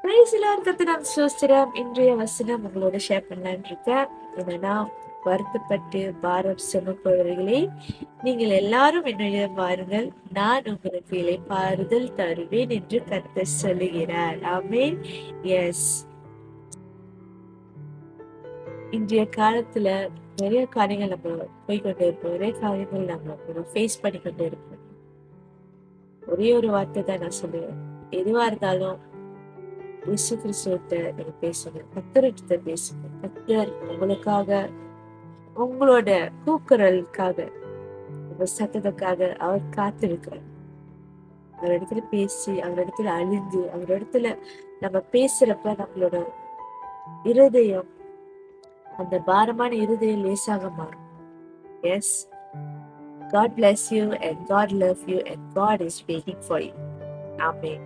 Price எல்லாம் கர்த்தர் சோஸ்திரம். இன்றைய வசனம் உங்களோட ஷேர் பண்ணலான்னு இருக்கேன். என்னன்னா, வருத்தப்பட்டு பாரம் சுமப்பவர்களே, நீங்கள் எல்லாரும் என்னிடம் வாருங்கள், நான் உங்களுக்கு இளைப்பாறுதல் தருவேன் என்று கர்த்தர் சொல்லுகிறார். ஆமென். எஸ், இன்றைய காலத்துல நிறைய காரியங்கள் நம்ம போய்கொண்டே இருப்போம். நிறைய காரியங்கள் நம்ம ஃபேஸ் பண்ணிக்கொண்டே இருப்போம். ஒரே ஒரு வார்த்தை தான் நான் சொல்லுவேன். எதுவா இருந்தாலும் இயேசு கிறிஸ்துவிட்ட நீங்க பேசுங்க, கர்த்தர்கிட்ட பேசுங்க. கர்த்தர் உங்களுக்காக, உங்களோட கூக்குரலுக்காக, உங்க சத்தத்துக்காக அவர் காத்திருக்கிறார். அவர் இடத்துல பேசி, அவர் இடத்துல அழிந்து, அவர் இடத்துல நம்ம பேசுறப்ப நம்மளோட இருதயம், அந்த பாரமான இருதயம் லேசாக மாறும். Yes, God bless you and God love you and God is waiting for you. Amen.